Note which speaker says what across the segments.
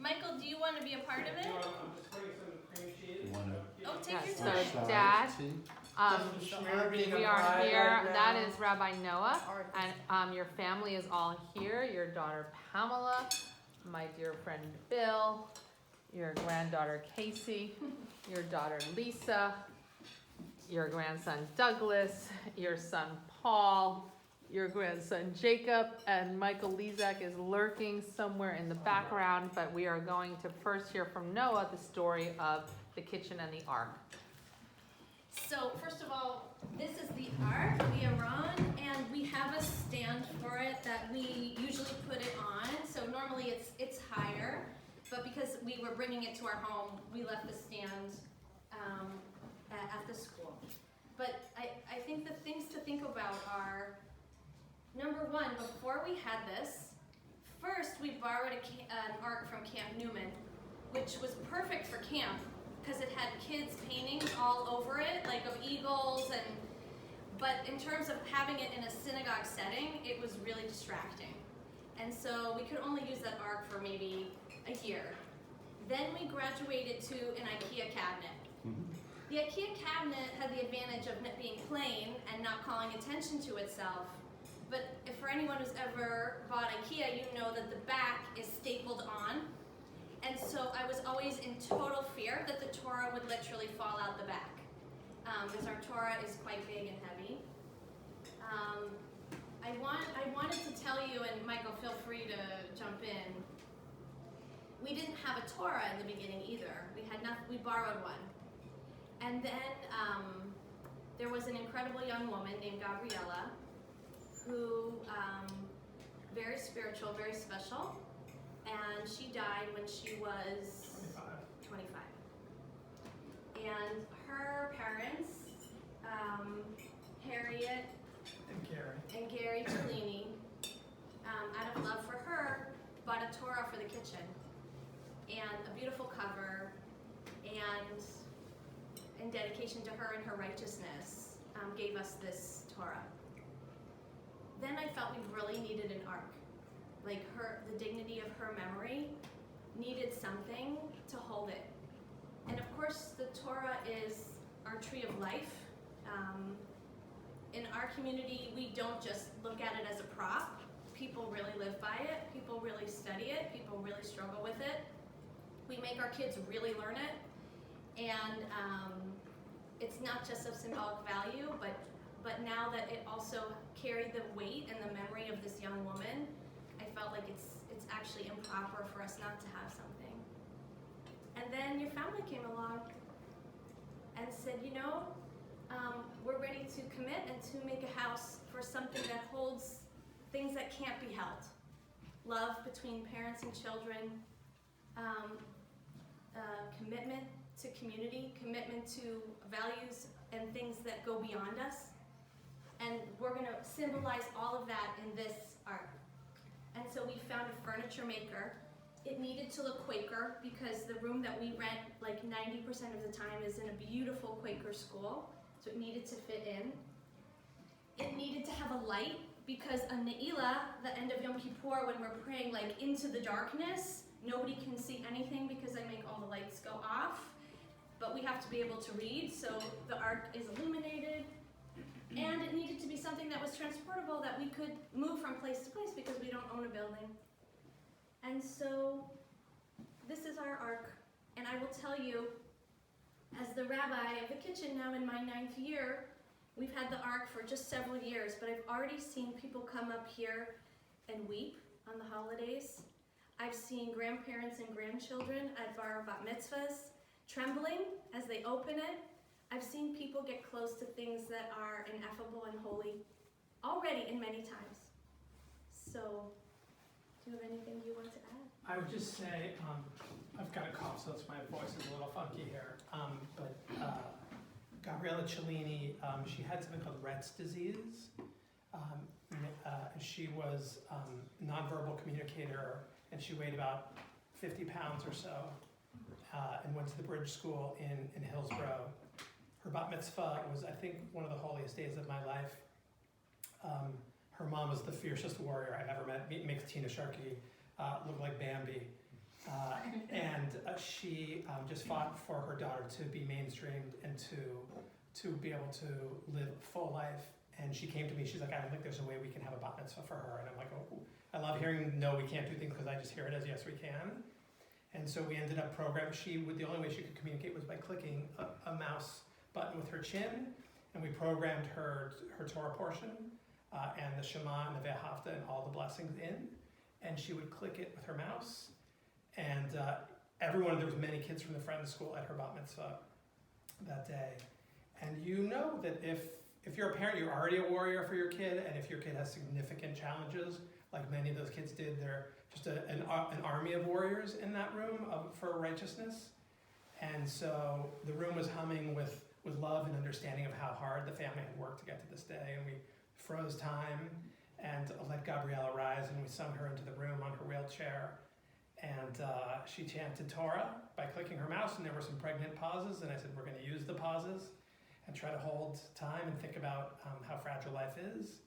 Speaker 1: Michael, do you want to be a part of it?
Speaker 2: I'm just putting some cream cheese.
Speaker 1: Oh, take your
Speaker 3: So,
Speaker 1: time.
Speaker 3: Dad, we are here. That is Rabbi Noah, and your family is all here. Your daughter Pamela, my dear friend Bill, your granddaughter Casey, your daughter Lisa, your grandson Douglas, your son Paul, your grandson Jacob, and Michael Lezak is lurking somewhere in the background, but we are going to first hear from Noah the story of the kitchen and the ark.
Speaker 1: So first of all, this is the ark, the Aron, and we have a stand for it that we usually put it on. So normally it's higher, but because we were bringing it to our home, we left the stand at the school. But I think the things to think about are, number one, before we had this, first we borrowed an ark from Camp Newman, which was perfect for camp because it had kids' paintings all over it, like of eagles, but in terms of having it in a synagogue setting, it was really distracting. And so we could only use that ark for maybe a year. Then we graduated to an IKEA cabinet. The IKEA cabinet had the advantage of being plain and not calling attention to itself. But if for anyone who's ever bought IKEA, you know that the back is stapled on. And so I was always in total fear that the Torah would literally fall out the back. Because our Torah is quite big and heavy. I wanted to tell you, and Michael, feel free to jump in. We didn't have a Torah in the beginning either. We borrowed one. And then there was an incredible young woman named Gabriella who, very spiritual, very special, and she died when she was 25. And her parents, Harriet and Gary Cellini, out of love for her, bought a Torah for the kitchen, and a beautiful cover, and in dedication to her and her righteousness, gave us this Torah. Then I felt we really needed an ark. Like the dignity of her memory needed something to hold it. And of course, the Torah is our tree of life. In our community, we don't just look at it as a prop. People really live by it. People really study it. People really struggle with it. We make our kids really learn it. And it's not just of symbolic value, but now that it also carried the weight and the memory of this young woman, I felt like it's actually improper for us not to have something. And then your family came along and said, we're ready to commit and to make a house for something that holds things that can't be held. Love between parents and children, commitment to community, commitment to values and things that go beyond us. And we're going to symbolize all of that in this ark. And so we found a furniture maker. It needed to look Quaker because the room that we rent like 90% of the time is in a beautiful Quaker school. So it needed to fit in. It needed to have a light because on Ne'ilah, the end of Yom Kippur, when we're praying like into the darkness, nobody can see anything because I make all the lights go off. But we have to be able to read, so the ark is illuminated. And it needed to be something that was transportable, that we could move from place to place because we don't own a building. And so this is our ark. And I will tell you, as the rabbi of the kitchen now in my 9th year, we've had the ark for just several years, but I've already seen people come up here and weep on the holidays. I've seen grandparents and grandchildren at bar bat mitzvahs trembling as they open it. I've seen people get close to things that are ineffable and holy already in many times. So, do you have anything you want to add?
Speaker 2: I would just say, I've got a cough, so my voice is a little funky here. But Gabriella Cellini, she had something called Rhett's disease. She was a nonverbal communicator, and she weighed about 50 pounds or so, and went to the bridge school in Hillsborough. Her bat mitzvah was, I think, one of the holiest days of my life. Her mom was the fiercest warrior I've ever met. Makes Tina Sharkey look like Bambi. and she just fought for her daughter to be mainstreamed and to be able to live a full life. And she came to me, she's like, I don't think there's a way we can have a bat mitzvah for her. And I'm like, oh, I love hearing no, we can't do things, because I just hear it as yes, we can. And so we ended up programming, the only way she could communicate was by clicking a mouse button with her chin, and we programmed her Torah portion, and the Shema and the Ve'ahavta and all the blessings in, and she would click it with her mouse. And there was many kids from the Friends School at her bat mitzvah that day. And you know that if you're a parent, you're already a warrior for your kid, and if your kid has significant challenges, like many of those kids did, they're just an army of warriors in that room for righteousness. And so the room was humming with love and understanding of how hard the family had worked to get to this day. And we froze time and let Gabriella rise, and we sung her into the room on her wheelchair. And she chanted Torah by clicking her mouse, and there were some pregnant pauses, and I said, we're going to use the pauses and try to hold time and think about how fragile life is.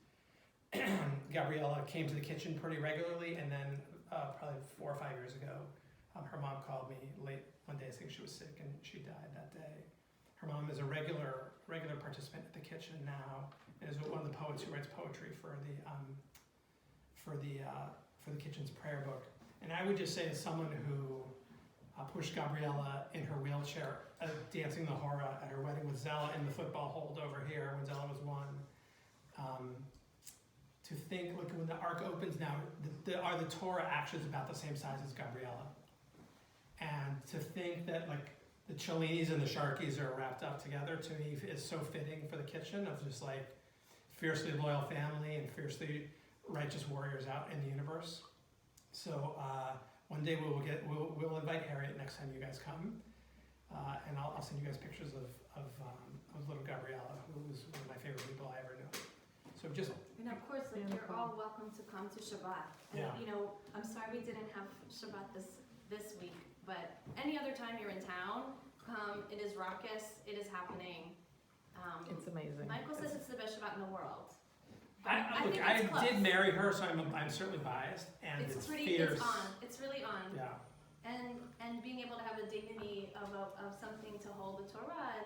Speaker 2: Gabriella came to the kitchen pretty regularly, and then probably 4 or 5 years ago, her mom called me late one day saying she was sick, and she died that day. Her mom is a regular participant at the kitchen now, and is one of the poets who writes poetry for the kitchen's prayer book. And I would just say, as someone who pushed Gabriella in her wheelchair, dancing the hora at her wedding with Zella in the football hold over here when Zella was 1, to think, like, when the ark opens now, are the Torah actions about the same size as Gabriella? And to think that, like, the Chellinis and the Sharkies are wrapped up together, to me, is so fitting for the kitchen, of just like fiercely loyal family and fiercely righteous warriors out in the universe. So one day we'll invite Harriet next time you guys come, and I'll send you guys pictures of little Gabriella, who was one of my favorite people I ever knew. So just,
Speaker 1: and of course, like, you're all welcome to come to Shabbat. And
Speaker 2: Yeah.
Speaker 1: you know, I'm sorry we didn't have Shabbat this week, but any other time you're in town, come. It is raucous. It is happening.
Speaker 3: It's amazing.
Speaker 1: Michael says it's the best Shabbat in the world.
Speaker 2: I
Speaker 1: think it's close.
Speaker 2: did marry her, so I'm certainly biased, and it's fierce.
Speaker 1: It's on. It's really on.
Speaker 2: Yeah.
Speaker 1: And being able to have the dignity of something to hold the Torah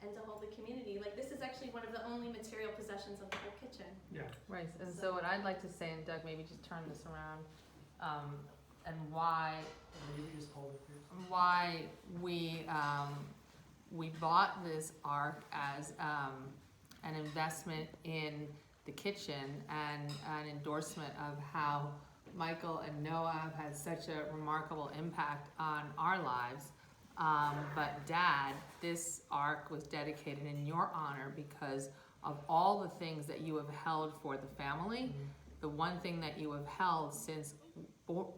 Speaker 1: and to hold the community. Like, this is actually one of the only material possessions of the whole kitchen.
Speaker 2: Yeah.
Speaker 3: Right, and so what I'd like to say, and Doug, maybe just turn this around, and why we bought this ark as an investment in the kitchen and an endorsement of how Michael and Noah have had such a remarkable impact on our lives. But Dad, this ark was dedicated in your honor because of all the things that you have held for the family.
Speaker 2: Mm-hmm.
Speaker 3: The one thing that you have held since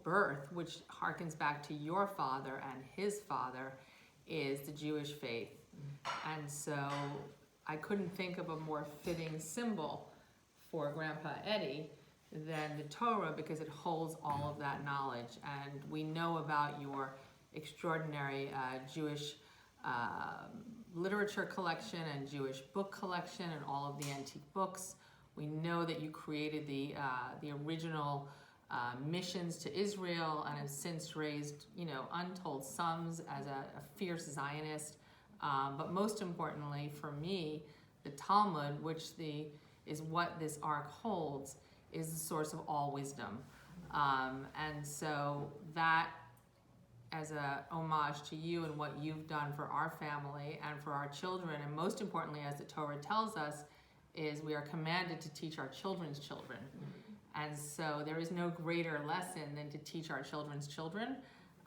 Speaker 3: birth, which harkens back to your father and his father, is the Jewish faith. Mm-hmm. And so I couldn't think of a more fitting symbol for Grandpa Eddie than the Torah, because it holds all of that knowledge. And we know about your extraordinary Jewish literature collection and Jewish book collection and all of the antique books. We know that you created the original missions to Israel and have since raised, untold sums as a fierce Zionist. But most importantly for me, the Talmud, which is what this ark holds, is the source of all wisdom. And so that, as a homage to you and what you've done for our family and for our children, and most importantly, as the Torah tells us, is we are commanded to teach our children's children. And so there is no greater lesson than to teach our children's children.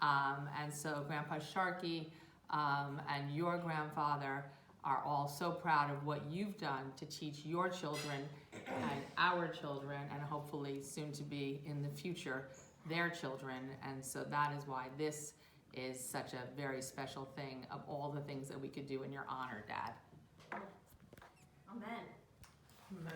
Speaker 3: And so Grandpa Sharkey and your grandfather are all so proud of what you've done to teach your children and our children, and hopefully soon to be in the future, their children. And so that is why this is such a very special thing of all the things that we could do in your honor, Dad.
Speaker 1: Amen.
Speaker 2: Amen.